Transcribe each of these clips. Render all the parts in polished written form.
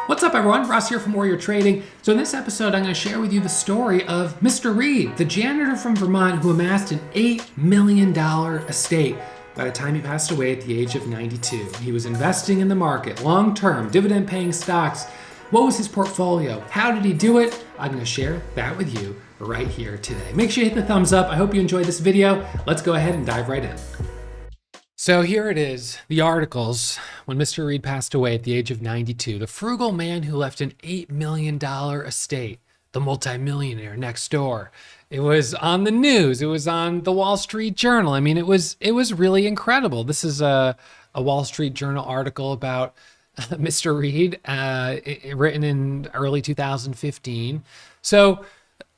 What's up, everyone? Ross here from Warrior Trading. So in this episode, I'm going to share with you the story of Mr. Read, the janitor from Vermont who amassed an $8 million estate by the time he passed away at the age of 92. He was investing in the market, long-term, dividend-paying stocks. What was his portfolio? How did he do it? I'm going to share that with you right here today. Make sure you hit the thumbs up. I hope you enjoyed this video. Let's go ahead and dive right in. So here it is, the articles when Mr. Read passed away at the age of 92, the frugal man who left an $8 million estate, the multimillionaire next door. It was on the news. It was on the Wall Street Journal. I mean, it was really incredible. This is a Wall Street Journal article about Mr. Read, written in early 2015. So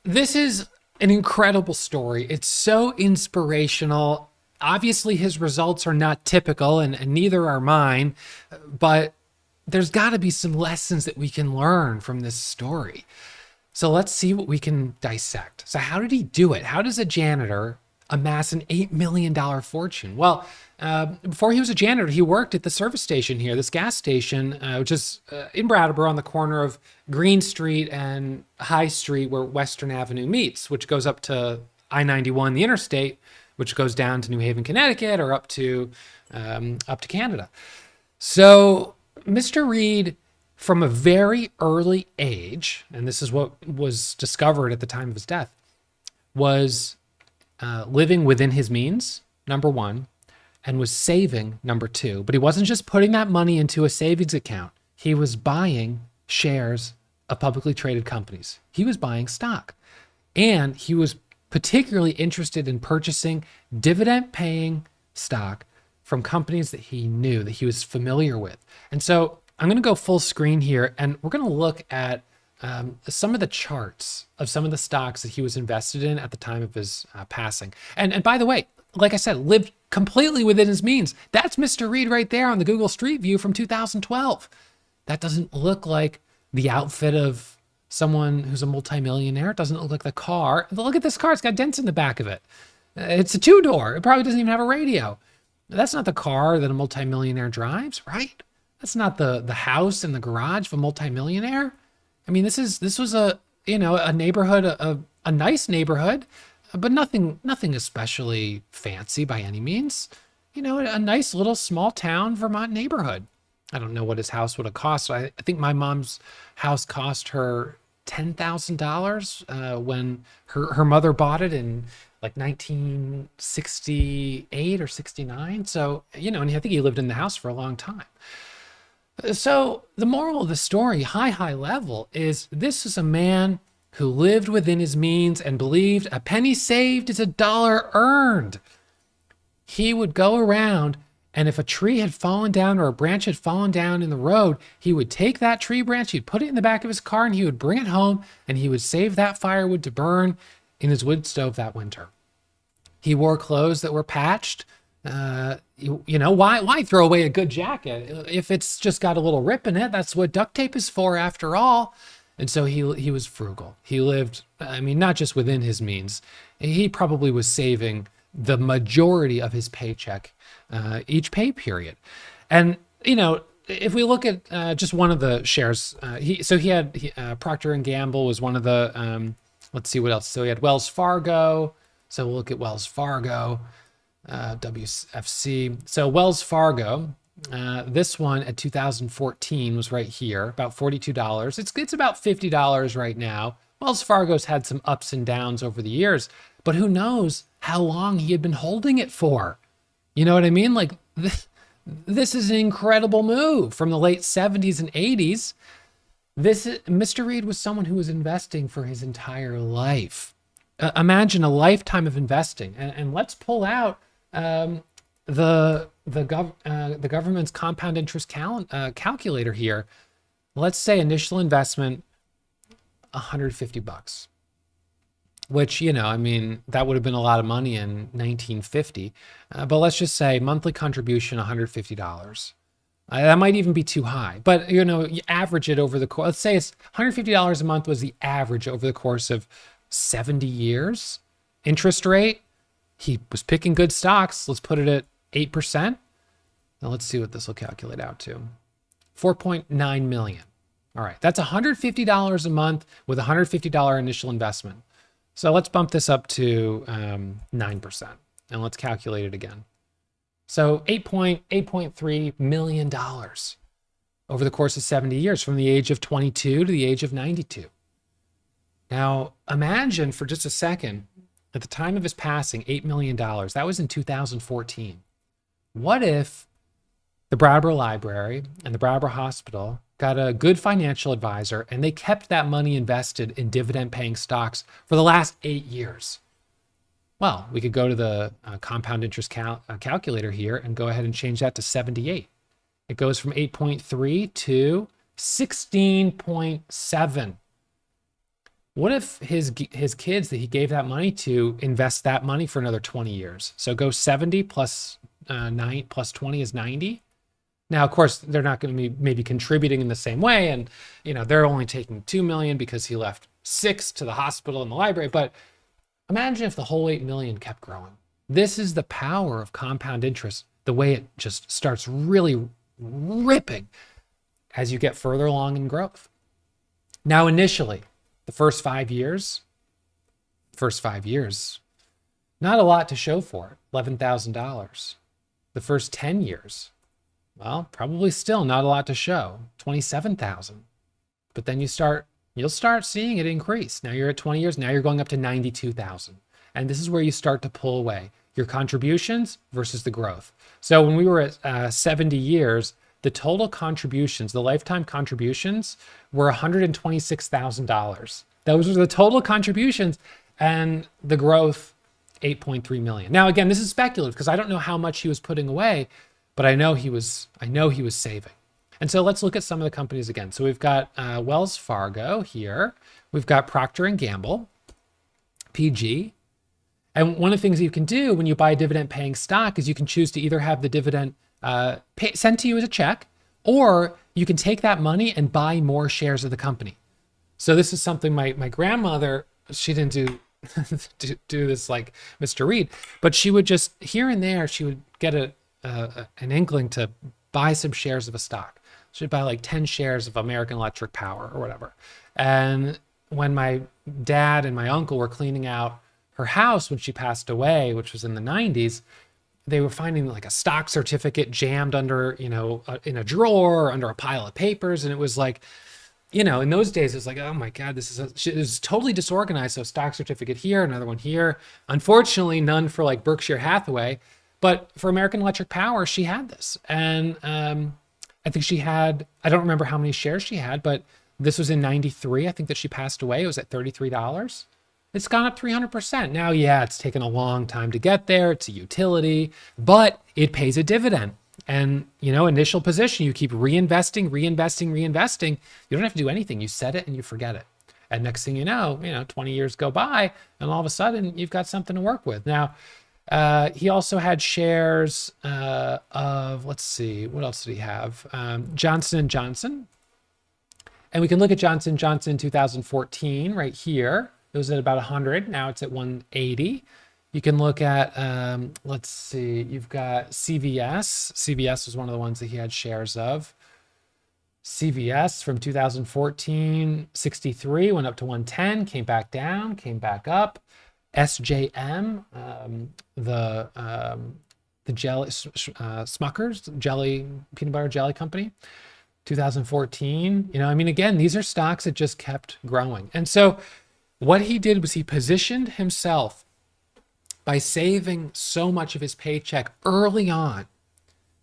this is an incredible story. It's so inspirational. Obviously, his results are not typical, and neither are mine, but there's got to be some lessons that we can learn from this story. So let's see what we can dissect. So how did he do it? How does a janitor amass an $8 million fortune? Well, before he was a janitor, he worked at the service station here, this gas station, which is in Brattleboro on the corner of Green Street and High Street, where Western Avenue meets, which goes up to I-91, the interstate, which goes down to New Haven, Connecticut, or up to Canada. So Mr. Read, from a very early age, and this is what was discovered at the time of his death, was living within his means, number one, and was saving, number two. But he wasn't just putting that money into a savings account. He was buying shares of publicly traded companies. He was buying stock. And he was particularly interested in purchasing dividend-paying stock from companies that he knew, that he was familiar with. And so I'm going to go full screen here, and we're going to look at some of the charts of some of the stocks that he was invested in at the time of his passing. And by the way, like I said, lived completely within his means. That's Mr. Read right there on the Google Street View from 2012. That doesn't look like the outfit of someone who's a multimillionaire. It doesn't look like the car. Look at this car. It's got dents in the back of it. It's a two-door. It probably doesn't even have a radio. That's not the car that a multimillionaire drives, right? That's not the house in the garage of a multimillionaire. I mean, this was a neighborhood, a nice neighborhood, but nothing especially fancy by any means. You know, a nice little small town Vermont neighborhood. I don't know what his house would have cost. I think my mom's house cost her $10,000 when her mother bought it in like 1968 or 69. So, and I think he lived in the house for a long time. So the moral of the story, high level, is this is a man who lived within his means and believed a penny saved is a dollar earned. He would go around, and if a tree had fallen down or a branch had fallen down in the road, he would take that tree branch, he'd put it in the back of his car, and he would bring it home, and he would save that firewood to burn in his wood stove that winter. He wore clothes that were patched. Why throw away a good jacket if it's just got a little rip in it? That's what duct tape is for, after all. And so he was frugal. He lived, not just within his means. He probably was saving the majority of his paycheck each pay period. And, if we look at just one of the shares, he had Procter & Gamble was one of the, let's see what else. So he had Wells Fargo. So we'll look at Wells Fargo, WFC. So Wells Fargo, this one at 2014 was right here, about $42. It's about $50 right now. Wells Fargo's had some ups and downs over the years, but who knows how long he had been holding it for. You know what I mean? Like this is an incredible move from the late 70s and 80s. Mr. Read was someone who was investing for his entire life. Imagine a lifetime of investing, and let's pull out the government's compound interest calculator here. Let's say initial investment, $150, which, that would have been a lot of money in 1950. But let's just say monthly contribution, $150. That might even be too high, but you average it over the course. Let's say it's $150 a month was the average over the course of 70 years. Interest rate, he was picking good stocks. Let's put it at 8%. Now let's see what this will calculate out to. 4.9 million. All right, that's $150 a month with a $150 initial investment. So let's bump this up to 9%, and let's calculate it again. So $8.3 million over the course of 70 years, from the age of 22 to the age of 92. Now, imagine for just a second, at the time of his passing, $8 million, that was in 2014. What if the Brattleboro Library and the Brattleboro Hospital got a good financial advisor and they kept that money invested in dividend-paying stocks for the last 8 years? Well, we could go to the compound interest calculator here and go ahead and change that to 78. It goes from 8.3 to 16.7. What if his kids that he gave that money to invest that money for another 20 years? So go 70 plus 9 plus 20 is 90. Now, of course, they're not going to be maybe contributing in the same way. And, they're only taking 2 million because he left 6 to the hospital and the library. But imagine if the whole 8 million kept growing. This is the power of compound interest, the way it just starts really ripping as you get further along in growth. Now, initially, the first 5 years, not a lot to show for it, $11,000. The first 10 years, well, probably still not a lot to show, 27,000. But then you'll start seeing it increase. Now you're at 20 years, now you're going up to 92,000. And this is where you start to pull away your contributions versus the growth. So when we were at 70 years, the total contributions, the lifetime contributions, were $126,000. Those were the total contributions, and the growth, 8.3 million. Now, again, this is speculative because I don't know how much he was putting away, but I know he was saving. And so let's look at some of the companies again. So we've got Wells Fargo here. We've got Procter & Gamble, PG. And one of the things you can do when you buy a dividend-paying stock is you can choose to either have the dividend sent to you as a check, or you can take that money and buy more shares of the company. So this is something my grandmother, she didn't do this like Mr. Read, but she would just here and there, she would get an inkling to buy some shares of a stock. She'd buy like 10 shares of American Electric Power or whatever. And when my dad and my uncle were cleaning out her house when she passed away, which was in the 90s, they were finding like a stock certificate jammed under, in a drawer or under a pile of papers. And it was like, in those days, it was like, oh my God, it was totally disorganized. So stock certificate here, another one here. Unfortunately, none for like Berkshire Hathaway, but for American Electric Power, she had this. And I think she had, I don't remember how many shares she had, but this was in 93. I think that she passed away. It was at $33. It's gone up 300%. Now, yeah, it's taken a long time to get there. It's a utility, but it pays a dividend. And, initial position, you keep reinvesting. You don't have to do anything. You set it and you forget it. And next thing you know, 20 years go by and all of a sudden you've got something to work with. Now, he also had shares of, let's see, what else did he have? Johnson & Johnson. And we can look at Johnson & Johnson in 2014 right here. It was at about 100. Now it's at 180. You can look at, let's see, you've got CVS. CVS was one of the ones that he had shares of. CVS from 2014, 63, went up to 110, came back down, came back up. SJM, the jelly, Smucker's jelly, peanut butter jelly company, 2014. Again, these are stocks that just kept growing. And so what he did was he positioned himself by saving so much of his paycheck early on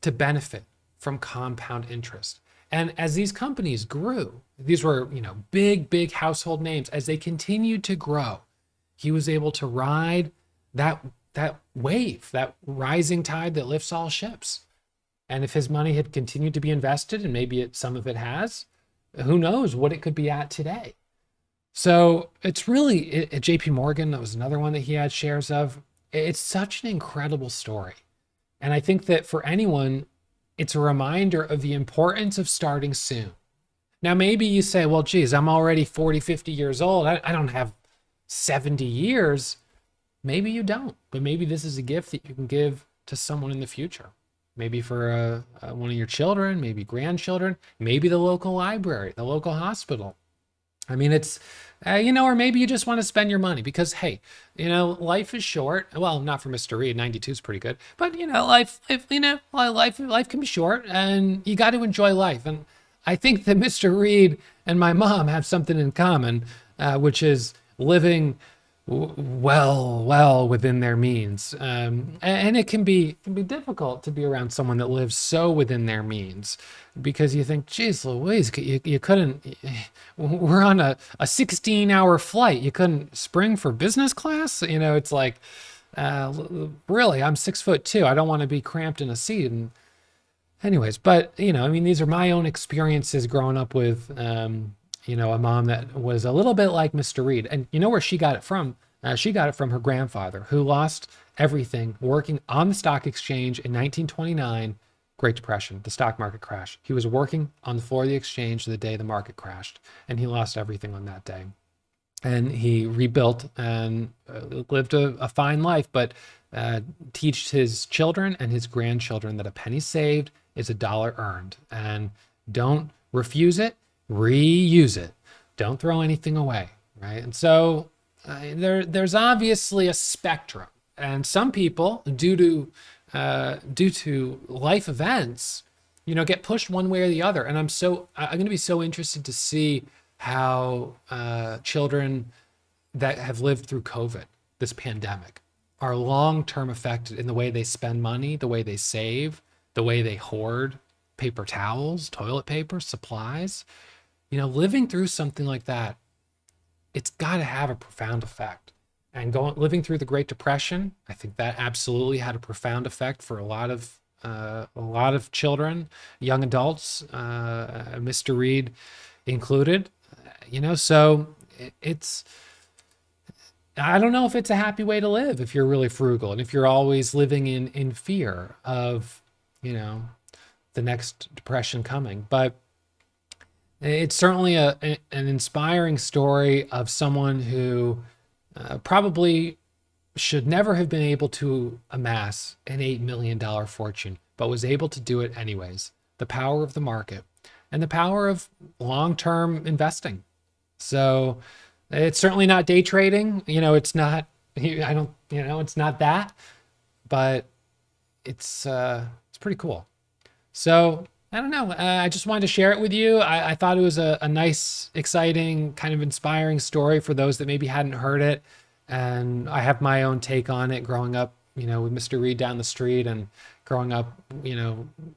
to benefit from compound interest. And as these companies grew, these were, big household names, as they continued to grow, he was able to ride that wave, that rising tide that lifts all ships. And if his money had continued to be invested, and maybe some of it has, who knows what it could be at today. So it's really, at JP Morgan, that was another one that he had shares of. It's such an incredible story. And I think that for anyone, it's a reminder of the importance of starting soon. Now, maybe you say, well, geez, I'm already 40, 50 years old. I don't have 70 years. Maybe you don't, but maybe this is a gift that you can give to someone in the future. maybe for one of your children, maybe grandchildren, maybe the local library, the local hospital. I mean, it's, or maybe you just want to spend your money because, hey, life is short. Well, not for Mr. Read, 92 is pretty good, but life can be short and you got to enjoy life. And I think that Mr. Read and my mom have something in common, which is living well within their means. And it can be difficult to be around someone that lives so within their means because you think, geez Louise, you couldn't, we're on a 16-hour flight. You couldn't spring for business class. It's like, really, I'm 6'2". I don't want to be cramped in a seat. And anyways, but these are my own experiences growing up with, a mom that was a little bit like Mr. Read. And where she got it from? She got it from her grandfather, who lost everything working on the stock exchange in 1929, Great Depression, the stock market crash. He was working on the floor of the exchange the day the market crashed, and he lost everything on that day. And he rebuilt and lived a fine life, but teached his children and his grandchildren that a penny saved is a dollar earned. And don't refuse it, reuse it. Don't throw anything away, right? And so there's obviously a spectrum. And some people, due to life events, get pushed one way or the other. And I'm going to be so interested to see how children that have lived through COVID, this pandemic, are long-term affected in the way they spend money, the way they save, the way they hoard paper towels, toilet paper, supplies. Living through something like that, it's got to have a profound effect. And living through the Great Depression, I think that absolutely had a profound effect for a lot of children, young adults, Mr. Read included. So it's, I don't know if it's a happy way to live if you're really frugal and if you're always living in fear of, the next depression coming. But it's certainly an inspiring story of someone who probably should never have been able to amass an $8 million fortune, but was able to do it anyways. The power of the market and the power of long-term investing. So it's certainly not day trading. It's not, it's not that, but it's pretty cool. So I don't know. I just wanted to share it with you. I thought it was a nice, exciting, kind of inspiring story for those that maybe hadn't heard it. And I have my own take on it growing up, with Mr. Read down the street and growing up,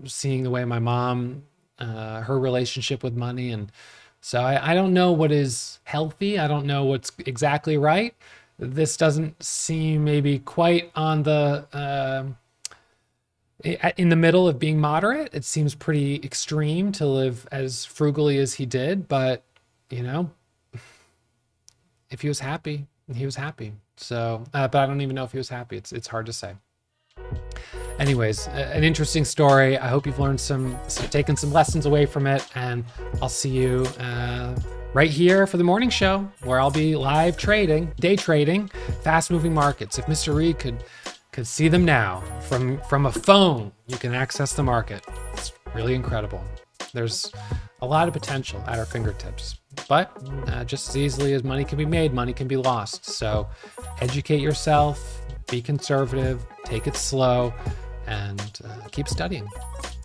seeing the way my mom, her relationship with money. And so I don't know what is healthy. I don't know what's exactly right. This doesn't seem maybe quite on the, in the middle of being moderate. It seems pretty extreme to live as frugally as he did, but if he was happy, he was happy. So, but I don't even know if he was happy. It's hard to say. Anyways, an interesting story. I hope you've learned taken some lessons away from it, and I'll see you right here for the morning show where I'll be live trading, day trading, fast moving markets. If Mr. Read could see them now from a phone, you can access the market. It's really incredible. There's a lot of potential at our fingertips, but just as easily as money can be made, money can be lost. So educate yourself, be conservative, take it slow, and keep studying.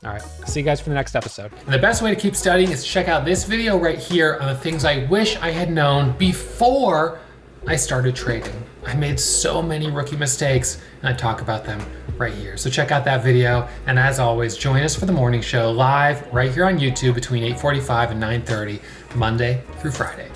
All right, see you guys for the next episode. And the best way to keep studying is to check out this video right here on the things I wish I had known before I started trading. I made so many rookie mistakes, and I talk about them right here. So check out that video, and as always, join us for the morning show live right here on YouTube between 8:45 and 9:30, Monday through Friday.